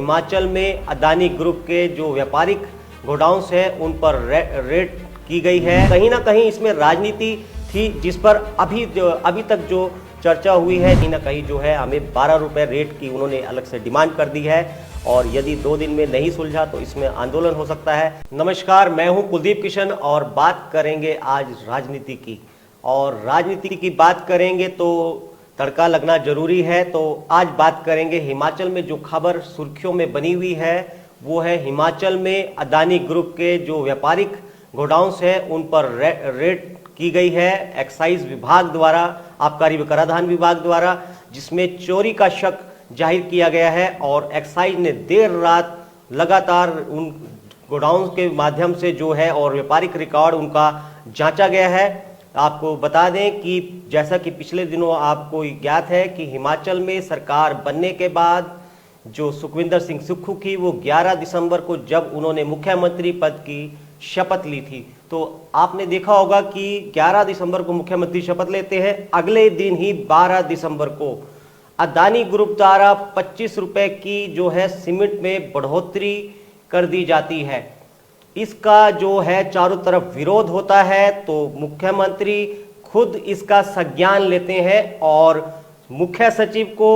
हिमाचल में अदानी ग्रुप के जो व्यापारिक गोडाउन्स है उन पर रेड की गई है। कहीं ना कहीं इसमें राजनीति थी, जिस पर अभी तक जो चर्चा हुई है, कहीं ना कहीं जो है हमें 12 रुपये रेट की उन्होंने अलग से डिमांड कर दी है और यदि 2 दिन में नहीं सुलझा तो इसमें आंदोलन हो सकता है। नमस्कार, मैं हूं कुलदीप किशन और बात करेंगे आज राजनीति की। और राजनीति की बात करेंगे तो तड़का लगना जरूरी है। तो आज बात करेंगे हिमाचल में जो खबर सुर्खियों में बनी हुई है वो है हिमाचल में अदानी ग्रुप के जो व्यापारिक गोडाउन्स है उन पर रेड की गई है एक्साइज विभाग द्वारा, आबकारी व कराधान विभाग द्वारा, जिसमें चोरी का शक जाहिर किया गया है। और एक्साइज ने देर रात लगातार उन गोडाउन के माध्यम से जो है और व्यापारिक रिकॉर्ड उनका जांचा गया है। आपको बता दें कि जैसा कि पिछले दिनों आपको ज्ञात है कि हिमाचल में सरकार बनने के बाद जो सुखविंदर सिंह सुक्खू की वो 11 दिसंबर को जब उन्होंने मुख्यमंत्री पद की शपथ ली थी, तो आपने देखा होगा कि 11 दिसंबर को मुख्यमंत्री शपथ लेते हैं, अगले दिन ही 12 दिसंबर को अदानी ग्रुप द्वारा 25 रुपए की जो है सीमेंट में बढ़ोतरी कर दी जाती है। इसका जो है चारों तरफ विरोध होता है, तो मुख्यमंत्री खुद इसका संज्ञान लेते हैं और मुख्य सचिव को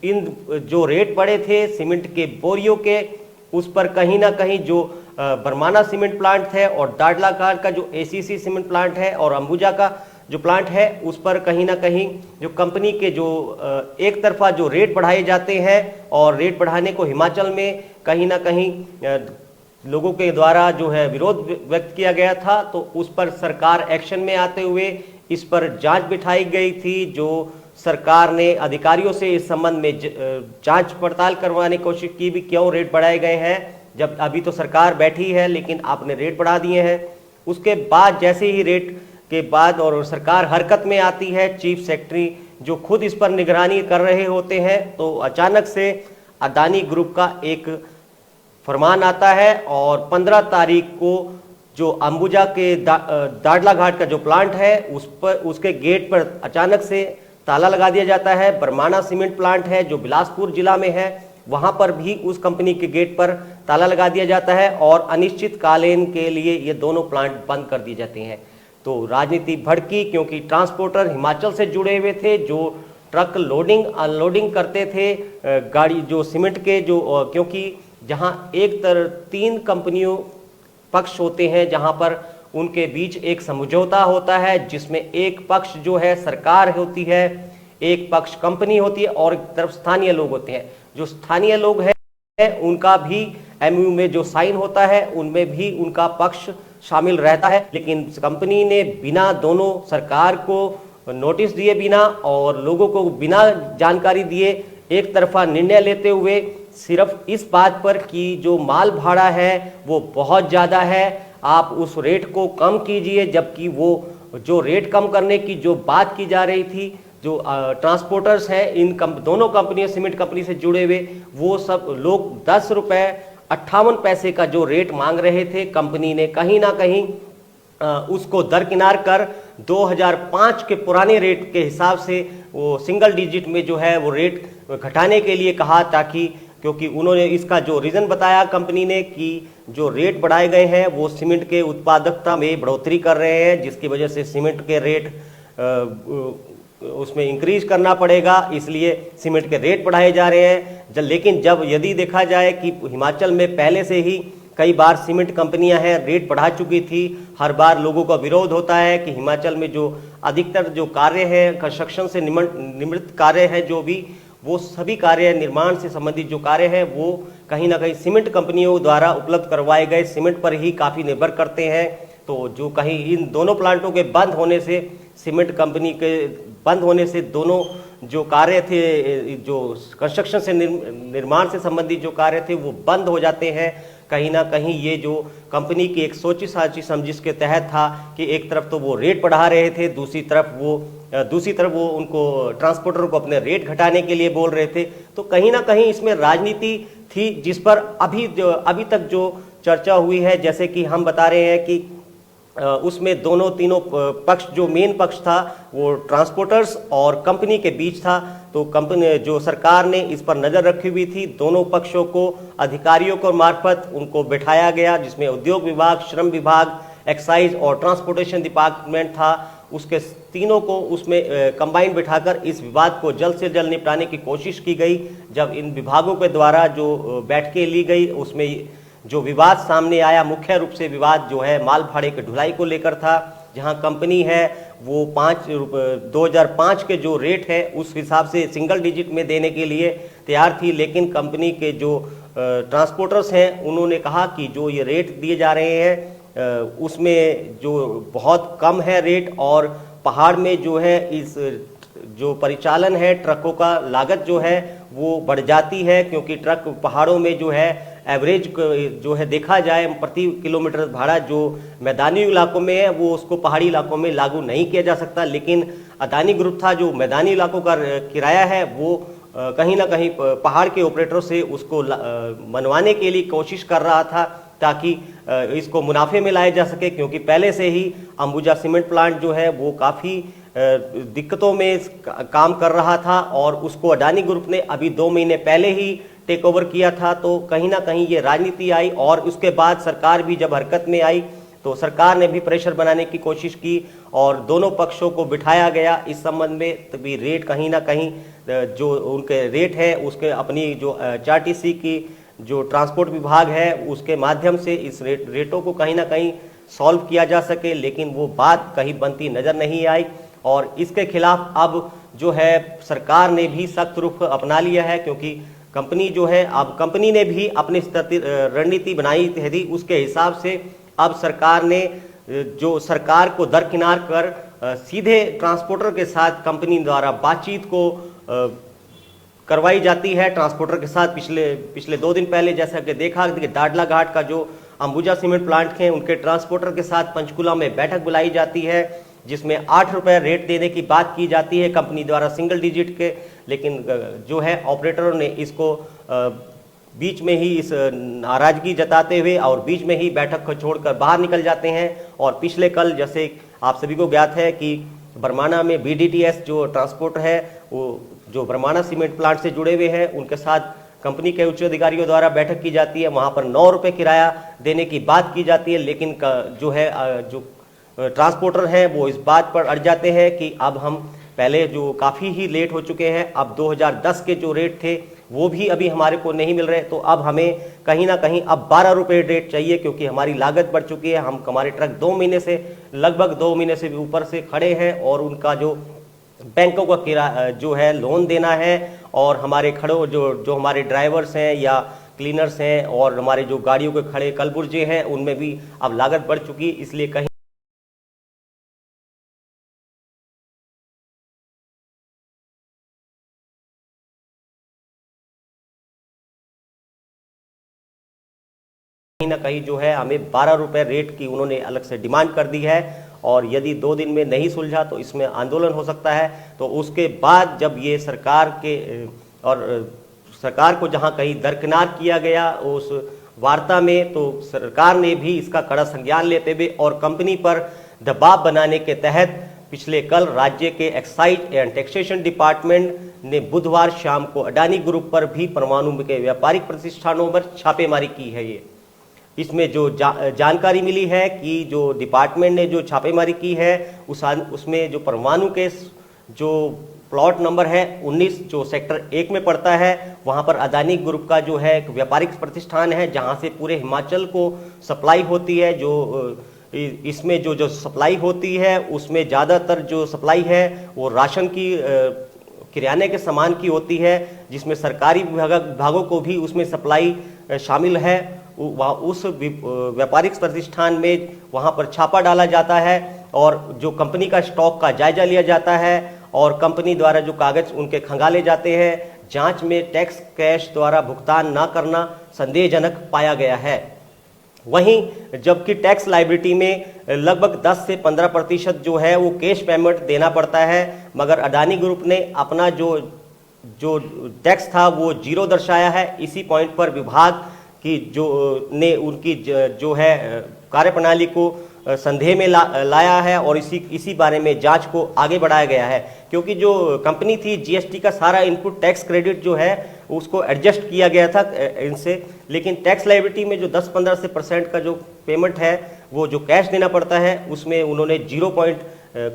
इन जो रेट पड़े थे सीमेंट के बोरियों के, उस पर कहीं ना कहीं जो बरमाना सीमेंट प्लांट है और दाड़लाघाट का जो एसीसी सीमेंट प्लांट है और अंबुजा का जो प्लांट है उस पर कहीं ना कहीं जो कंपनी के जो एक तरफा जो रेट बढ़ाए जाते हैं और रेट बढ़ाने को हिमाचल में कहीं ना कहीं लोगों के द्वारा जो है विरोध व्यक्त किया गया था, तो उस पर सरकार एक्शन में आते हुए इस पर जांच बिठाई गई थी। जो सरकार ने अधिकारियों से इस संबंध में जांच पड़ताल करवाने की कोशिश की भी, क्यों रेट बढ़ाए गए हैं, जब अभी तो सरकार बैठी है लेकिन आपने रेट बढ़ा दिए हैं। उसके बाद जैसे ही रेट के बाद और सरकार हरकत में आती है, चीफ सेक्रेटरी जो खुद इस पर निगरानी कर रहे होते हैं, तो अचानक से अदानी ग्रुप का एक फरमान आता है और 15 तारीख को जो अंबुजा के दाड़लाघाट का जो प्लांट है उस पर उसके गेट पर अचानक से ताला लगा दिया जाता है। बरमाना सीमेंट प्लांट है जो बिलासपुर जिला में है, वहां पर भी उस कंपनी के गेट पर ताला लगा दिया जाता है और अनिश्चितकालीन के लिए ये दोनों प्लांट बंद कर दिए जाते हैं। तो राजनीति भड़की, क्योंकि ट्रांसपोर्टर हिमाचल से जुड़े हुए थे जो ट्रक लोडिंग अनलोडिंग करते थे गाड़ी जो सीमेंट के जो, क्योंकि जहां 3 कंपनियों पक्ष होते हैं जहां पर उनके बीच एक समझौता होता है, जिसमें एक पक्ष जो है सरकार होती है, एक पक्ष कंपनी होती है और एक तरफ स्थानीय लोग होते हैं। जो स्थानीय लोग हैं उनका भी एमयू में जो साइन होता है उनमें भी उनका पक्ष शामिल रहता है, लेकिन कंपनी ने बिना दोनों सरकार को नोटिस दिए बिना और लोगों को बिना जानकारी दिए एक तरफा निर्णय लेते हुए सिर्फ इस बात पर कि जो माल भाड़ा है वो बहुत ज़्यादा है, आप उस रेट को कम कीजिए, जबकि वो जो रेट कम करने की जो बात की जा रही थी, जो ट्रांसपोर्टर्स हैं इन दोनों कंपनियों सीमेंट कंपनी से जुड़े हुए, वो सब लोग 10 रुपये 58 पैसे का जो रेट मांग रहे थे, कंपनी ने कहीं ना कहीं उसको दरकिनार कर 2005 के पुराने रेट के हिसाब से वो सिंगल डिजिट में जो है वो रेट घटाने के लिए कहा, ताकि क्योंकि उन्होंने इसका जो रीज़न बताया कंपनी ने कि जो रेट बढ़ाए गए हैं वो सीमेंट के उत्पादकता में बढ़ोतरी कर रहे हैं, जिसकी वजह से सीमेंट के रेट उसमें इंक्रीज करना पड़ेगा, इसलिए सीमेंट के रेट बढ़ाए जा रहे हैं। लेकिन जब यदि देखा जाए कि हिमाचल में पहले से ही कई बार सीमेंट कंपनियां हैं रेट बढ़ा चुकी थी, हर बार लोगों का विरोध होता है कि हिमाचल में जो अधिकतर जो कार्य है कंस्ट्रक्शन से निमित्त कार्य है, जो भी वो सभी कार्य निर्माण से संबंधित जो कार्य हैं वो कहीं ना कहीं सीमेंट कंपनियों द्वारा उपलब्ध करवाए गए सीमेंट पर ही काफ़ी निर्भर करते हैं। तो जो कहीं इन दोनों प्लांटों के बंद होने से, सीमेंट कंपनी के बंद होने से दोनों जो कार्य थे, जो कंस्ट्रक्शन से निर्माण से संबंधित जो कार्य थे वो बंद हो जाते हैं। कहीं ना कहीं ये जो कंपनी की एक सोची साची समझिश के तहत था कि एक तरफ तो वो रेट बढ़ा रहे थे, दूसरी तरफ वो उनको ट्रांसपोर्टर को अपने रेट घटाने के लिए बोल रहे थे। तो कहीं ना कहीं इसमें राजनीति थी, जिस पर अभी तक जो चर्चा हुई है, जैसे कि हम बता रहे हैं कि उसमें दोनों तीनों पक्ष, जो मेन पक्ष था वो ट्रांसपोर्टर्स और कंपनी के बीच था। तो कंपनी, जो सरकार ने इस पर नजर रखी हुई थी, दोनों पक्षों को अधिकारियों को मार्फत उनको बैठाया गया, जिसमें उद्योग विभाग, श्रम विभाग, एक्साइज और ट्रांसपोर्टेशन डिपार्टमेंट था। उसके तीनों को उसमें कंबाइन बिठाकर इस विवाद को जल्द से जल्द निपटाने की कोशिश की गई। जब इन विभागों के द्वारा जो बैठकें ली गई, उसमें जो विवाद सामने आया, मुख्य रूप से विवाद जो है माल भाड़े की ढुलाई को लेकर था, जहां कंपनी है वो 2005 के जो रेट है उस हिसाब से सिंगल डिजिट में देने के लिए तैयार थी, लेकिन कंपनी के जो ट्रांसपोर्टर्स हैं उन्होंने कहा कि जो ये रेट दिए जा रहे हैं उसमें जो बहुत कम है रेट, और पहाड़ में जो है इस जो परिचालन है ट्रकों का लागत जो है वो बढ़ जाती है, क्योंकि ट्रक पहाड़ों में जो है एवरेज जो है देखा जाए प्रति किलोमीटर भाड़ा जो मैदानी इलाकों में है वो उसको पहाड़ी इलाकों में लागू नहीं किया जा सकता। लेकिन अदानी ग्रुप था जो मैदानी इलाकों का किराया है वो कहीं ना कहीं पहाड़ के ऑपरेटरों से उसको मनवाने के लिए कोशिश कर रहा था, ताकि इसको मुनाफे में लाया जा सके, क्योंकि पहले से ही अंबुजा सीमेंट प्लांट जो है वो काफ़ी दिक्कतों में काम कर रहा था, और उसको अडानी ग्रुप ने अभी 2 महीने पहले ही टेक ओवर किया था। तो कहीं ना कहीं ये राजनीति आई, और उसके बाद सरकार भी जब हरकत में आई तो सरकार ने भी प्रेशर बनाने की कोशिश की और दोनों पक्षों को बिठाया गया इस संबंध में। तभी रेट कहीं ना कहीं जो उनके रेट है उसके अपनी जो आरटीसी की जो ट्रांसपोर्ट विभाग है उसके माध्यम से इस रेटों को कहीं ना कहीं सॉल्व किया जा सके, लेकिन वो बात कहीं बनती नजर नहीं आई। और इसके खिलाफ अब जो है सरकार ने भी सख्त रुख अपना लिया है, क्योंकि कंपनी जो है अब कंपनी ने भी अपनी रणनीति बनाई थी, उसके हिसाब से अब सरकार ने जो सरकार को दरकिनार कर सीधे ट्रांसपोर्टर के साथ कंपनी द्वारा बातचीत को करवाई जाती है। ट्रांसपोर्टर के साथ पिछले 2 दिन पहले जैसा कि देखा कि दादला घाट का जो अंबुजा सीमेंट प्लांट है उनके ट्रांसपोर्टर के साथ पंचकुला में बैठक बुलाई जाती है, जिसमें 8 रुपए रेट देने की बात की जाती है कंपनी द्वारा सिंगल डिजिट के, लेकिन जो है ऑपरेटरों ने इसको बीच में ही इस नाराजगी जताते हुए और बीच में ही बैठक को छोड़कर बाहर निकल जाते हैं। और पिछले कल जैसे आप सभी को ज्ञात है कि बरमाना में BDTS जो ट्रांसपोर्ट है वो जो बरमाना सीमेंट प्लांट से जुड़े हुए हैं उनके साथ कंपनी के उच्च अधिकारियों द्वारा बैठक की जाती है। वहां पर 9 रुपए किराया देने की बात की जाती है, लेकिन जो है जो ट्रांसपोर्टर हैं वो इस बात पर अड़ जाते हैं कि अब हम पहले जो काफ़ी ही लेट हो चुके हैं, अब 2010 के जो रेट थे वो भी अभी हमारे को नहीं मिल रहे, तो अब हमें कहीं ना कहीं अब 12 रुपये रेट चाहिए, क्योंकि हमारी लागत बढ़ चुकी है। हमारे ट्रक 2 महीने से लगभग 2 महीने से भी ऊपर से खड़े हैं और उनका जो बैंकों का किराया जो है लोन देना है, और हमारे खड़ो जो हमारे ड्राइवर्स हैं या क्लीनर्स हैं और हमारे जो गाड़ियों के खड़े कलपुर्जे हैं उनमें भी अब लागत बढ़ चुकी है। इसलिए कहीं ना कहीं जो है हमें 12 रुपए रेट की उन्होंने अलग से डिमांड कर दी है, और यदि 2 दिन में नहीं सुलझा तो इसमें आंदोलन हो सकता है। तो उसके बाद जब ये सरकार को जहां कहीं दरकिनार किया गया उस वार्ता में, तो सरकार ने भी इसका कड़ा संज्ञान लेते हुए और कंपनी पर दबाव बनाने के तहत पिछले कल राज्य के एक्साइज एंड टैक्सेशन डिपार्टमेंट ने बुधवार शाम को अडानी ग्रुप पर भी परमाणु के व्यापारिक प्रतिष्ठानों पर छापेमारी की है। ये इसमें जो जानकारी मिली है कि जो डिपार्टमेंट ने जो छापेमारी की है उसमें जो परमाणु के जो प्लॉट नंबर है 19 जो सेक्टर 1 में पड़ता है, वहां पर अदानी ग्रुप का जो है एक व्यापारिक प्रतिष्ठान है जहां से पूरे हिमाचल को सप्लाई होती है। जो इसमें जो सप्लाई होती है उसमें ज़्यादातर जो सप्लाई है वो राशन की किराने के सामान की होती है, जिसमें सरकारी विभागों को भी उसमें सप्लाई शामिल है। उस व्यापारिक प्रतिष्ठान में वहां पर छापा डाला जाता है और जो कंपनी का स्टॉक का जायजा लिया जाता है और कंपनी द्वारा जो कागज उनके खंगाले जाते हैं, जांच में टैक्स कैश द्वारा भुगतान न करना संदेहजनक पाया गया है। वहीं जबकि टैक्स लायबिलिटी में लगभग 10 से 15% जो है वो कैश पेमेंट देना पड़ता है, मगर अडानी ग्रुप ने अपना जो टैक्स था वो 0 दर्शाया है। इसी पॉइंट पर विभाग की जो ने उनकी जो है कार्यप्रणाली को संदेह में लाया है और इसी बारे में जांच को आगे बढ़ाया गया है, क्योंकि जो कंपनी थी जीएसटी का सारा इनपुट टैक्स क्रेडिट जो है उसको एडजस्ट किया गया था इनसे, लेकिन टैक्स लायबिलिटी में जो 10-15% का जो पेमेंट है वो जो कैश देना पड़ता है उसमें उन्होंने 0 पॉइंट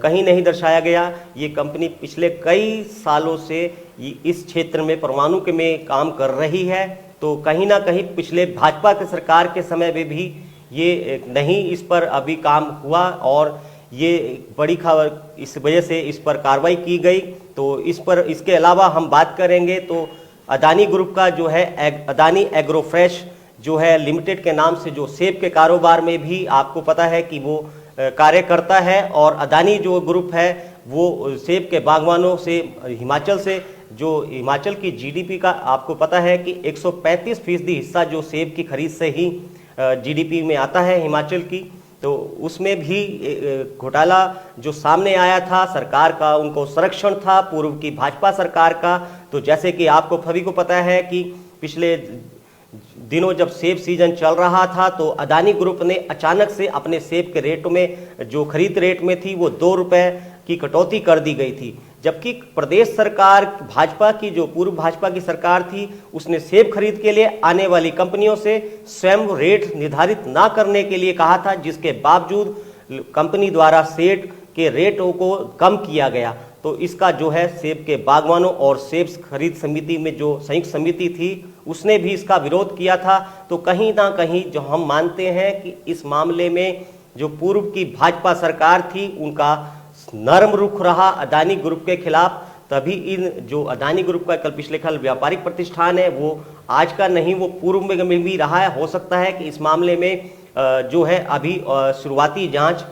कहीं नहीं दर्शाया गया। ये कंपनी पिछले कई सालों से इस क्षेत्र में परमाणु के में काम कर रही है, तो कहीं ना कहीं पिछले भाजपा के सरकार के समय में भी ये नहीं इस पर अभी काम हुआ और ये बड़ी खबर इस वजह से इस पर कार्रवाई की गई। तो इसके अलावा हम बात करेंगे तो अदानी ग्रुप का जो है अदानी एग्रोफ्रेश जो है लिमिटेड के नाम से जो सेब के कारोबार में भी आपको पता है कि वो कार्य करता है, और अदानी जो ग्रुप है वो सेब के बागवानों से हिमाचल से जो हिमाचल की जीडीपी का आपको पता है कि 135% हिस्सा जो सेब की खरीद से ही जीडीपी में आता है हिमाचल की। तो उसमें भी घोटाला जो सामने आया था, सरकार का उनको संरक्षण था पूर्व की भाजपा सरकार का। तो जैसे कि आपको सभी को पता है कि पिछले दिनों जब सेब सीजन चल रहा था तो अदानी ग्रुप ने अचानक से अपने सेब के रेट में जो खरीद रेट में थी वो 2 रुपए की कटौती कर दी गई थी, जबकि प्रदेश सरकार भाजपा की जो पूर्व भाजपा की सरकार थी उसने सेब खरीद के लिए आने वाली कंपनियों से स्वयं रेट निर्धारित ना करने के लिए कहा था, जिसके बावजूद कंपनी द्वारा सेब के रेटों को कम किया गया। तो इसका जो है सेब के बागवानों और सेब खरीद समिति में जो संयुक्त समिति थी उसने भी इसका विरोध किया था। तो कहीं ना कहीं जो हम मानते हैं कि इस मामले में जो पूर्व की भाजपा सरकार थी उनका नरम रुख रहा अदानी ग्रुप के खिलाफ, तभी इन जो अदानी ग्रुप का कल पिछले कल व्यापारिक प्रतिष्ठान है वो आज का नहीं वो पूर्व में भी रहा है। हो सकता है कि इस मामले में जो है अभी शुरुआती जांच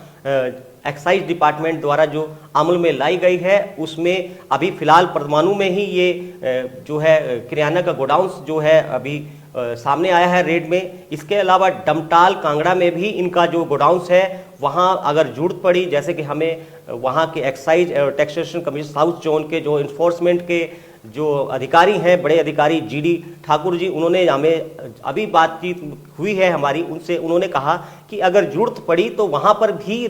एक्साइज डिपार्टमेंट द्वारा जो अमल में लाई गई है उसमें अभी फिलहाल परमाणु में ही ये जो है किराना का गोडाउन जो है अभी सामने आया है रेड में। इसके अलावा डमटाल कांगड़ा में भी इनका जो गोडाउंस है वहां अगर जरूरत पड़ी, जैसे कि हमें वहां के एक्साइज और टैक्सेशन कमीशन साउथ जोन के जो इन्फोर्समेंट के जो अधिकारी हैं बड़े अधिकारी जीडी ठाकुर जी, उन्होंने हमें अभी बातचीत हुई है हमारी उनसे, उन्होंने कहा कि अगर जरूरत पड़ी तो वहां पर भी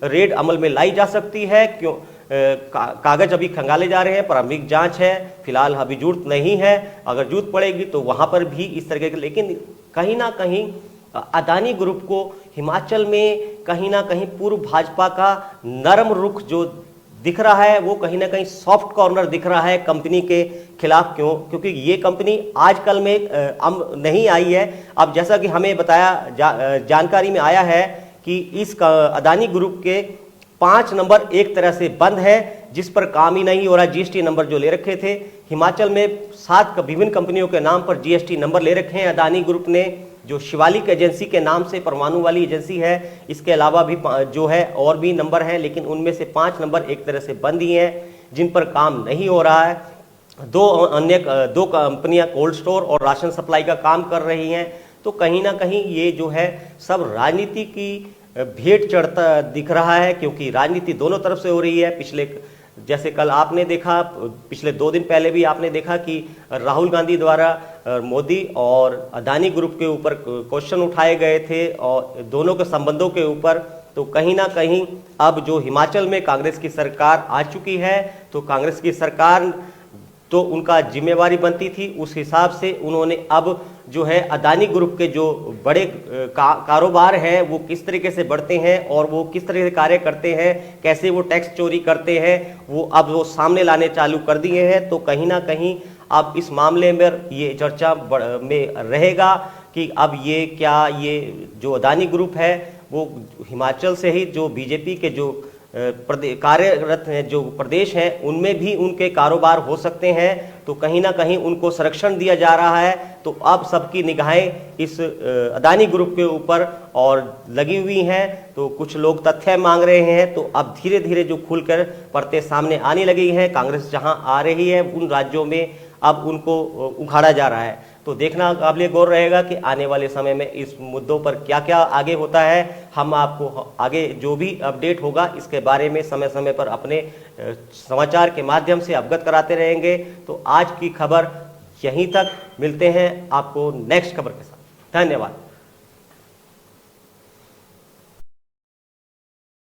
रेड अमल में लाई जा सकती है। क्यों कागज अभी खंगाले जा रहे हैं, प्रारंभिक जांच है, फिलहाल अभी जरूरत नहीं है, अगर जरूरत पड़ेगी तो वहां पर भी इस तरह के। लेकिन कहीं ना कहीं अदानी ग्रुप को हिमाचल में कहीं ना कहीं पूर्व भाजपा का नरम रुख जो दिख रहा है वो कहीं ना कहीं सॉफ्ट कॉर्नर दिख रहा है कंपनी के खिलाफ। क्यों? क्योंकि ये कंपनी आजकल में नहीं आई है। अब जैसा कि हमें बताया जानकारी में आया है कि इस अदानी ग्रुप के 5 नंबर एक तरह से बंद है, जिस पर काम ही नहीं हो रहा। जीएसटी नंबर जो ले रखे थे हिमाचल में 7 विभिन्न कंपनियों के नाम पर जीएसटी नंबर ले रखे हैं अदानी ग्रुप ने, जो शिवालिक एजेंसी के नाम से परमाणु वाली एजेंसी है। इसके अलावा भी जो है और भी नंबर हैं, लेकिन उनमें से 5 नंबर एक तरह से बंद ही हैं जिन पर काम नहीं हो रहा है। 2 कंपनियां कोल्ड स्टोर और राशन सप्लाई का काम कर रही हैं। तो कहीं ना कहीं ये जो है सब राजनीति की भेंट चढ़ता दिख रहा है, क्योंकि राजनीति दोनों तरफ से हो रही है। पिछले जैसे कल आपने देखा, पिछले 2 दिन पहले भी आपने देखा कि राहुल गांधी द्वारा मोदी और अदानी ग्रुप के ऊपर क्वेश्चन उठाए गए थे और दोनों के संबंधों के ऊपर। तो कहीं ना कहीं अब जो हिमाचल में कांग्रेस की सरकार आ चुकी है, तो कांग्रेस की सरकार तो उनका जिम्मेवारी बनती थी, उस हिसाब से उन्होंने अब जो है अदानी ग्रुप के जो बड़े कारोबार हैं वो किस तरीके से बढ़ते हैं और वो किस तरह से कार्य करते हैं, कैसे वो टैक्स चोरी करते हैं, वो अब वो सामने लाने चालू कर दिए हैं। तो कहीं ना कहीं अब इस मामले में ये चर्चा में रहेगा कि अब ये जो अदानी ग्रुप है वो हिमाचल से ही जो बीजेपी के जो कार्यरत हैं जो प्रदेश हैं उनमें भी उनके कारोबार हो सकते हैं। तो कहीं ना कहीं उनको संरक्षण दिया जा रहा है। तो अब सबकी निगाहें इस अदानी ग्रुप के ऊपर और लगी हुई हैं। तो कुछ लोग तथ्य मांग रहे हैं, तो अब धीरे धीरे जो खुलकर परतें सामने आने लगी हैं, कांग्रेस जहां आ रही है उन राज्यों में अब उनको उखाड़ा जा रहा है। तो देखना काबिल गौर रहेगा कि आने वाले समय में इस मुद्दों पर क्या क्या आगे होता है। हम आपको आगे जो भी अपडेट होगा इसके बारे में समय समय पर अपने समाचार के माध्यम से अवगत कराते रहेंगे। तो आज की खबर यहीं तक, मिलते हैं आपको नेक्स्ट खबर के साथ। धन्यवाद।